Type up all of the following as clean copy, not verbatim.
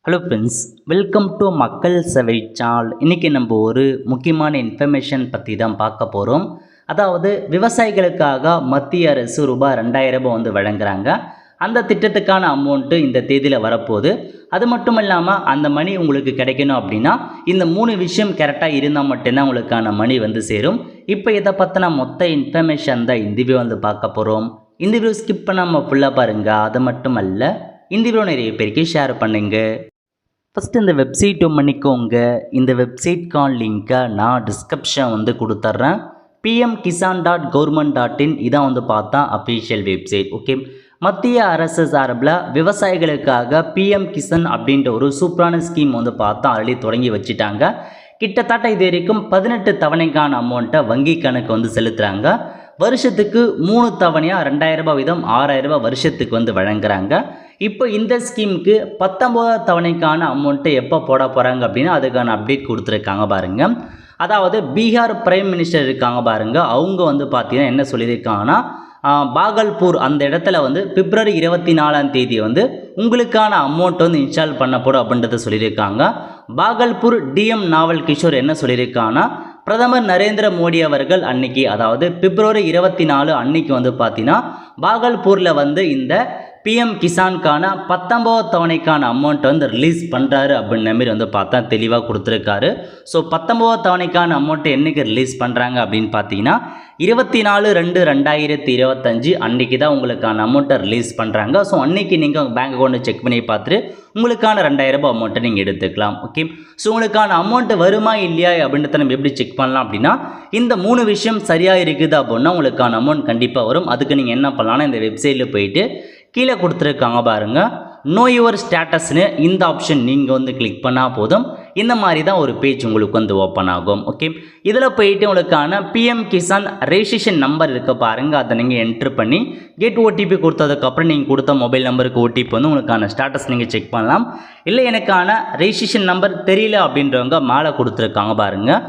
Hello friends, welcome to மக்கள் சேவை channel. இன்றைக்கி நம்ம ஒரு முக்கியமான இன்ஃபர்மேஷன் பற்றி தான் பார்க்க போகிறோம். அதாவது விவசாயிகளுக்காக மத்திய அரசு ரூபாய் 2000 வந்து வழங்குறாங்க. அந்த திட்டத்துக்கான அமௌண்ட்டு இந்த தேதியில் வரப்போகுது. அது மட்டும் இல்லாமல் அந்த மணி உங்களுக்கு கிடைக்கணும் அப்படின்னா இந்த 3 விஷயம் கரெக்டாக இருந்தால் மட்டும்தான் உங்களுக்கான மணி வந்து சேரும். இப்போ இதை பற்றின மொத்த இன்ஃபர்மேஷன் தான் இந்த வீடியோ வந்து பார்க்க போகிறோம். இந்த வீடியோ ஸ்கிப் பண்ணாமல் ஃபுல்லாக பாருங்கள். அது மட்டும் அல்ல, இந்த வீடியோ நிறைய பேருக்கு ஷேர் பண்ணுங்கள். ஃபஸ்ட்டு இந்த வெப்சைட் பண்ணிக்கோங்க. இந்த வெப்சைட்கான லிங்க்கை நான் டிஸ்கிரிப்ஷன் வந்து கொடுத்துட்றேன். pmkisan.government.in இதான் வந்து பார்த்தா அஃபீஷியல் வெப்சைட். ஓகே, மத்திய அரசு சார்பில் விவசாயிகளுக்காக பிஎம் கிசான் அப்படின்ற ஒரு சூப்பரான ஸ்கீம் வந்து பார்த்தா ஆல்ரெடி தொடங்கி வச்சுட்டாங்க. கிட்டத்தட்ட இது வரைக்கும் 18 தவணைக்கான அமௌண்ட்டை வங்கி கணக்கு வந்து செலுத்துகிறாங்க. வருஷத்துக்கு 3 தவணையாக 2000 வீதம் 6000 வருஷத்துக்கு வந்து வழங்குறாங்க. இப்போ இந்த ஸ்கீமுக்கு 19 தவணைக்கான அமௌண்ட்டை எப்போ போட போகிறாங்க அப்படின்னா அதுக்கான அப்டேட் கொடுத்துருக்காங்க பாருங்கள். அதாவது பீகார் பிரைம் மினிஸ்டர் இருக்காங்க பாருங்கள், அவங்க வந்து பார்த்தீங்கன்னா என்ன சொல்லியிருக்காங்கன்னா பாகல்பூர் அந்த இடத்துல வந்து பிப்ரவரி 24ஆம் தேதி வந்து உங்களுக்கான அமௌண்ட் வந்து இன்ஸ்டால் பண்ணப்படும் அப்படின்றத சொல்லியிருக்காங்க. பாகல்பூர் டிஎம் நாவல் கிஷோர் என்ன சொல்லியிருக்காங்கன்னா பிரதமர் நரேந்திர மோடி அவர்கள் அன்னைக்கு, அதாவது பிப்ரவரி 24 அன்னைக்கு வந்து பார்த்தீங்கன்னா பாகல்பூரில் வந்து இந்த பிஎம் கிசானுக்கான 19 தவணைக்கான அமௌண்ட்டை வந்து ரிலீஸ் பண்ணுறாரு அப்படின்ற மாரி வந்து பார்த்தா தெளிவாக கொடுத்துருக்காரு. ஸோ 19 தவணைக்கான அமௌண்ட்டை என்றைக்கு ரிலீஸ் பண்ணுறாங்க அப்படின்னு பார்த்தீங்கன்னா 24/2/2025 அன்றைக்கி தான் உங்களுக்கான அமௌண்ட்டை ரிலீஸ் பண்ணுறாங்க. ஸோ அன்றைக்கி நீங்கள் உங்கள் பேங்க் அக்கௌண்ட்டை செக் பண்ணி பார்த்துட்டு உங்களுக்கான 2000 அமௌண்ட்டை நீங்கள் எடுத்துக்கலாம். ஓகே, ஸோ உங்களுக்கான அமௌண்ட்டு வருமா இல்லையா அப்படின்றத நம்ம எப்படி செக் பண்ணலாம் அப்படின்னா இந்த 3 விஷயம் சரியாக இருக்குது அப்படின்னா உங்களுக்கான அமௌண்ட் கண்டிப்பாக வரும். அதுக்கு நீங்கள் என்ன பண்ணலாம்னா இந்த வெப்சைட்டில் போயிட்டு கீழே கொடுத்துருக்காங்க பாருங்கள், நோ யுவர் ஸ்டேட்டஸ்னு இந்த ஆப்ஷன் நீங்கள் வந்து கிளிக் பண்ணால் போதும். இந்த மாதிரி தான் ஒரு பேஜ் உங்களுக்கு வந்து ஓப்பன் ஆகும். ஓகே, இதில் போயிட்டு உங்களுக்கான பிஎம் கிசான் ரெஜிஸ்ட்ரேஷன் நம்பர் இருக்க பாருங்கள், அதை நீங்கள் என்ட்ரு பண்ணி கெட் ஓடிபி கொடுத்ததுக்கப்புறம் நீங்கள் கொடுத்த மொபைல் நம்பருக்கு ஓடிபி வந்து உங்களுக்கான ஸ்டேட்டஸ் நீங்கள் செக் பண்ணலாம். இல்லை எனக்கான ரெஜிஸ்ட்ரேஷன் நம்பர் தெரியல அப்படின்றவங்க மேலே கொடுத்துருக்காங்க பாருங்கள்,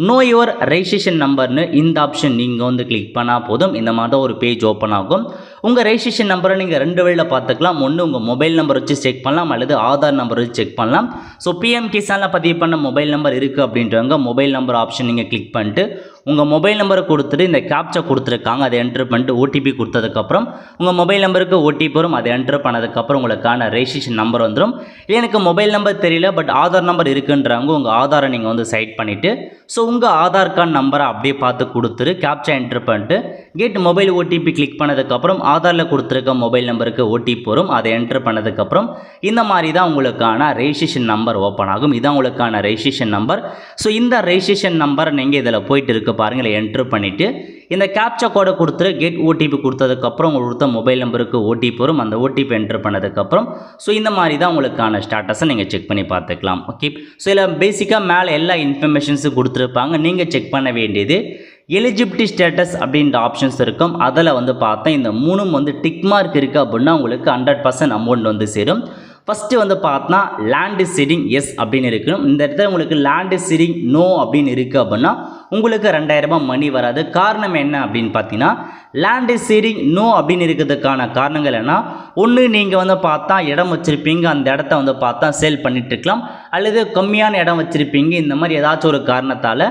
நோ யுவர் ரெஜிஸ்ட்ரேஷன் நம்பர்னு இந்த ஆப்ஷன் நீங்கள் வந்து கிளிக் பண்ணால் போதும். இந்த மாதிரி தான் ஒரு பேஜ் ஓப்பன் ஆகும். உங்கள் ரெஜிஸ்ட்ரேஷன் நம்பரை நீங்கள் 2 வழியில் பார்த்துக்கலாம். ஒன்று உங்கள் மொபைல் நம்பர் வச்சு செக் பண்ணலாம், அல்லது ஆதார் நம்பர் வச்சு செக் பண்ணலாம். ஸோ பிஎம் கிசானில் பதிவு பண்ண மொபைல் நம்பர் இருக்குது அப்படின்றவங்க மொபைல் நம்பர் ஆப்ஷன் நீங்கள் கிளிக் பண்ணிட்டு உங்கள் மொபைல் நம்பரை கொடுத்துட்டு இந்த கேப்சா கொடுத்துருக்காங்க, அதை என்ட்ரு பண்ணிட்டு ஓடிபி கொடுத்ததுக்கப்புறம் உங்கள் மொபைல் நம்பருக்கு ஓடிபி வரும். அதை என்ட்ரு பண்ணதுக்கப்புறம் உங்களுக்கான ரெஜிஸ்ட்ரேஷன் நம்பர் வந்துடும். இல்லை எனக்கு மொபைல் நம்பர் தெரியல பட் ஆதார் நம்பர் இருக்குன்றவங்க உங்கள் ஆதாரை நீங்கள் வந்து சைட் பண்ணிவிட்டு ஸோ உங்கள் ஆதார் கார்டு நம்பரை அப்படியே பார்த்து கொடுத்துட்டு கேப்சா என்ட்ரு பண்ணிட்டு கெட் மொபைல் ஓடிபி கிளிக் பண்ணதுக்கப்புறம் ஆதாரில் கொடுத்துருக்க மொபைல் நம்பருக்கு ஓடிபி வரும். அதை என்ட்ரு பண்ணதுக்கப்புறம் இந்த மாதிரி தான் உங்களுக்கான ரெஜிஸ்ட்ரேஷன் நம்பர் ஓப்பன் ஆகும். இதுதான் உங்களுக்கான ரெஜிஸ்ட்ரேஷன் நம்பர். ஸோ இந்த ரெஜிஸ்ட்ரேஷன் நம்பரை நீங்கள் இதில் போயிட்டு இருக்க பாருங்கள், என்ட்ரு பண்ணிவிட்டு இந்த கேப்சா கோடை கொடுத்துட்டு கெட் ஓடிபி கொடுத்ததுக்கப்புறம் உங்களுக்கு கொடுத்த மொபைல் நம்பருக்கு ஓடிபி வரும். அந்த ஓடிபி என்ட்ரு பண்ணதுக்கப்புறம் ஸோ இந்த மாதிரி தான் உங்களுக்கான ஸ்டேட்டஸை நீங்கள் செக் பண்ணி பார்த்துக்கலாம். ஓகே, ஸோ இதில் பேசிக்காக மேலே எல்லா இன்ஃபர்மேஷன்ஸும் கொடுத்துருப்பாங்க. நீங்கள் செக் பண்ண வேண்டியது எலிஜிபிலிட்டி ஸ்டேட்டஸ் அப்படின்ற ஆப்ஷன்ஸ் இருக்கும். அதில் வந்து பார்த்தா இந்த 3 வந்து டிக் மார்க் இருக்குது அப்படின்னா உங்களுக்கு 100% அமௌண்ட் வந்து சேரும். ஃபஸ்ட்டு வந்து பார்த்தா லேண்டு சீடிங் எஸ் அப்படின்னு இருக்கணும். இந்த இடத்துல உங்களுக்கு லேண்டு சீடிங் நோ அப்படின்னு இருக்குது அப்படின்னா உங்களுக்கு 2000 மணி வராது. காரணம் என்ன அப்படின்னு பார்த்தீங்கன்னா லேண்டு சீடிங் நோ அப்படின்னு இருக்கிறதுக்கான காரணங்கள் என்ன, ஒன்று நீங்கள் வந்து பார்த்தா இடம் வச்சுருப்பீங்க, அந்த இடத்த வந்து பார்த்தா சேல் பண்ணிட்டு இருக்கலாம், அல்லது கம்மியான இடம் வச்சுருப்பீங்க. இந்த மாதிரி ஏதாச்சும் ஒரு காரணத்தால்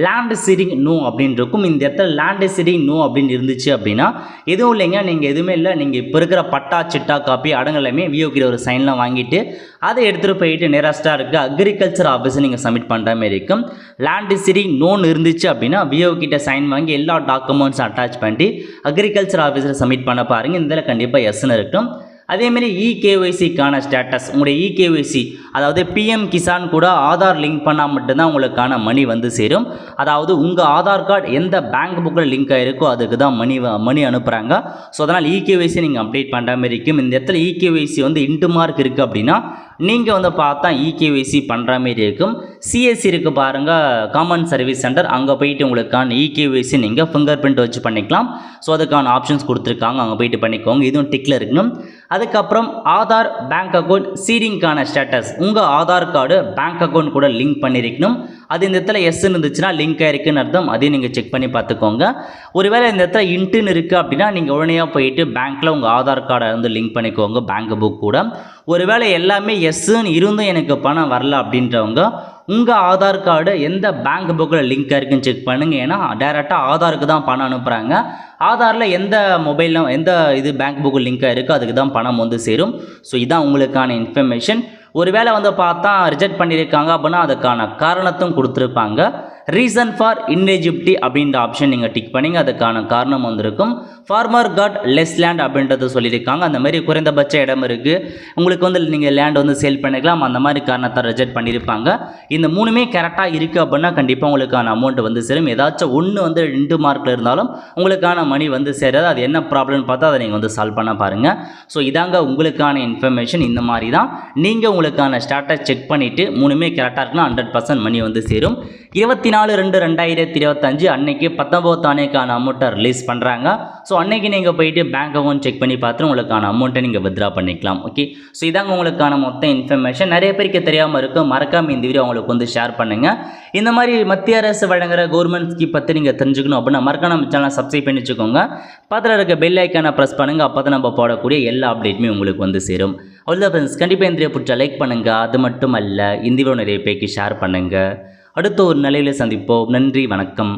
லேண்டு சீடிங் நோ அப்படின்னு இருக்கும். இந்த இடத்துல லேண்டு சீடிங் நோ அப்படின்னு இருந்துச்சு அப்படின்னா எதுவும் இல்லைங்க, நீங்கள் எதுவுமே இல்லை, நீங்கள் இப்போ இருக்கிற பட்டா சிட்டா காப்பி அடங்கலாமே விஓகிட்ட ஒரு சைன்லாம் வாங்கிட்டு அதை எடுத்துகிட்டு போயிட்டு நியரஸ்ட்டாக இருக்க அக்ரிகல்ச்சர் ஆஃபீஸை நீங்கள் சப்மிட் பண்ணுற மாதிரி இருக்கும். லேண்டு சீடிங் நோன்னு இருந்துச்சு அப்படின்னா விஓகிட்ட சைன் வாங்கி எல்லா டாக்குமெண்ட்ஸும் அட்டாச் பண்ணி அக்ரிகல்ச்சர் ஆஃபீஸில் சப்மிட் பண்ண பாருங்கள். இதில் கண்டிப்பாக எஸ்ன்னு இருக்கும். அதேமாரி இகேஒய்சிக்கான ஸ்டேட்டஸ், உங்களுடைய இகேஒய்சி அதாவது பிஎம் கிசான் கூட ஆதார் லிங்க் பண்ணால் மட்டும்தான் உங்களுக்கான மணி வந்து சேரும். அதாவது உங்கள் ஆதார் கார்டு எந்த பேங்க் புக்கில் லிங்க் ஆகிருக்கோ அதுக்கு தான் மணி அனுப்புகிறாங்க. ஸோ அதனால் இகேஒய்சி நீங்கள் அப்டேட் பண்ணுற மாதிரி இருக்கும். இந்த இடத்துல இகேஒய்சி வந்து இன்ட்டு மார்க் இருக்குது அப்படின்னா நீங்கள் வந்து பார்த்தா இகேஒய்சி பண்ணுற மாரி இருக்கும். சிஎஸ்சி இருக்குது பாருங்கள், காமன் சர்வீஸ் சென்டர், அங்கே போயிட்டு உங்களுக்கான இகேஒய்சி நீங்கள் ஃபிங்கர் பிரிண்ட் வச்சு பண்ணிக்கலாம். ஸோ அதுக்கான ஆப்ஷன்ஸ் கொடுத்துருக்காங்க, அங்கே போயிட்டு பண்ணிக்கோங்க. இதுவும் டிக்கில் இருக்கணும். அதுக்கப்புறம் ஆதார் பேங்க் அக்கௌண்ட் சீடிங்கான ஸ்டேட்டஸ், உங்கள் ஆதார் கார்டு பேங்க் அக்கௌண்ட் கூட லிங்க் பண்ணியிருக்கணும். அது இந்த இடத்துல எஸ்ன்னு இருந்துச்சுன்னா லிங்க் ஆயிருக்குன்னு அர்த்தம். அதையும் நீங்கள் செக் பண்ணி பார்த்துக்கோங்க. ஒருவேளை இந்த இடத்துல இன்ட்டுன்னு இருக்குது அப்படின்னா நீங்கள் உடனே போயிட்டு பேங்க்கில் உங்கள் ஆதார் கார்டை வந்து லிங்க் பண்ணிக்கோங்க பேங்க் புக் கூட. ஒருவேளை எல்லாமே எஸ்ன்னு இருந்தும் எனக்கு பணம் வரல அப்படின்றவங்க உங்கள் ஆதார் கார்டு எந்த பேங்க் புக்கில் லிங்க் இருக்குன்னு செக் பண்ணுங்கள். ஏன்னா டேரெக்டாக ஆதாருக்கு தான் பணம் அனுப்புகிறாங்க. ஆதாரில் எந்த மொபைலில் எந்த இது பேங்க் புக்கு லிங்காக இருக்கோ அதுக்கு தான் பணம் வந்து சேரும். ஸோ இதான் உங்களுக்கான இன்ஃபர்மேஷன். ஒருவேளை வந்து பார்த்தா ரிஜெக்ட் பண்ணியிருக்காங்க அப்படின்னா அதுக்கான காரணத்தும் கொடுத்துருப்பாங்க. ரீசன் ஃபார் இன்எலிஜிபிலிட்டி அப்படின்ற ஆப்ஷன் நீங்கள் டிக் பண்ணிங்க, அதுக்கான காரணம் வந்திருக்கும். ஃபார்மர் காட் லெஸ் லேண்ட் அப்படின்றது சொல்லியிருக்காங்க. அந்த மாதிரி குறைந்தபட்ச இடம் இருக்குது, உங்களுக்கு வந்து நீங்கள் லேண்ட் வந்து சேல் பண்ணிக்கலாம், அந்த மாதிரி காரணத்தை ரிஜெக்ட் பண்ணியிருப்பாங்க. இந்த மூணுமே கரெக்டாக இருக்குது அப்படின்னா கண்டிப்பாக உங்களுக்கான அமௌண்ட் வந்து சேரும். ஏதாச்சும் ஒன்று வந்து 2 மார்க்கில் இருந்தாலும் உங்களுக்கான மணி வந்து சேராது. அது என்ன ப்ராப்ளம்னு பார்த்தா அதை நீங்கள் வந்து சால்வ் பண்ண பாருங்கள். ஸோ இதாங்க உங்களுக்கான இன்ஃபர்மேஷன். இந்த மாதிரி தான் நீங்கள் உங்களுக்கான ஸ்டாட்டஸ் செக் பண்ணிவிட்டு மூணுமே கரெக்டாக இருக்குன்னா 100% மணி வந்து சேரும். 24/2/2025 அன்னைக்கு 19 ஆணைக்கான அமௌண்ட்டை ரிலீஸ் பண்ணுறாங்க. ஸோ அன்னைக்கு நீங்கள் போயிட்டு பேங்க் அக்கௌண்ட் செக் பண்ணி பார்த்து உங்களுக்கான அமௌண்ட்டை நீங்கள் வித்ரா பண்ணிக்கலாம். ஓகே, ஸோ இதாங்க உங்களுக்கான மொத்த இன்ஃபர்மேஷன். நிறைய பேருக்கு தெரியாமல் இருக்கும், மறக்காமல் இந்த வீடியோ உங்களுக்கு வந்து ஷேர் பண்ணுங்கள். இந்த மாதிரி மத்திய அரசு வழங்குற கவர்மெண்ட் ஸ்கீம் பற்றி நீங்கள் தெரிஞ்சுக்கணும் அப்படின்னா மறக்காம நம்ம சேனலை சப்ஸ்கிரைப் பண்ணி வச்சுக்கோங்க. பக்கத்தில் இருக்க பெல் ஐக்கானை ப்ரெஸ் பண்ணுங்கள். அப்போ தான் நம்ம போடக்கூடிய எல்லா அப்டேட்டுமே உங்களுக்கு வந்து சேரும். அவ்வளோதான் ஃப்ரெண்ட்ஸ், கண்டிப்பாக இந்த வீடியோ பிடிச்சா லைக் பண்ணுங்கள். அது மட்டும் அல்ல, இந்த வீடியோ நிறைய பேருக்கு ஷேர் பண்ணுங்கள். அடுத்த ஒரு நிலையில் சந்திப்போம். நன்றி, வணக்கம்.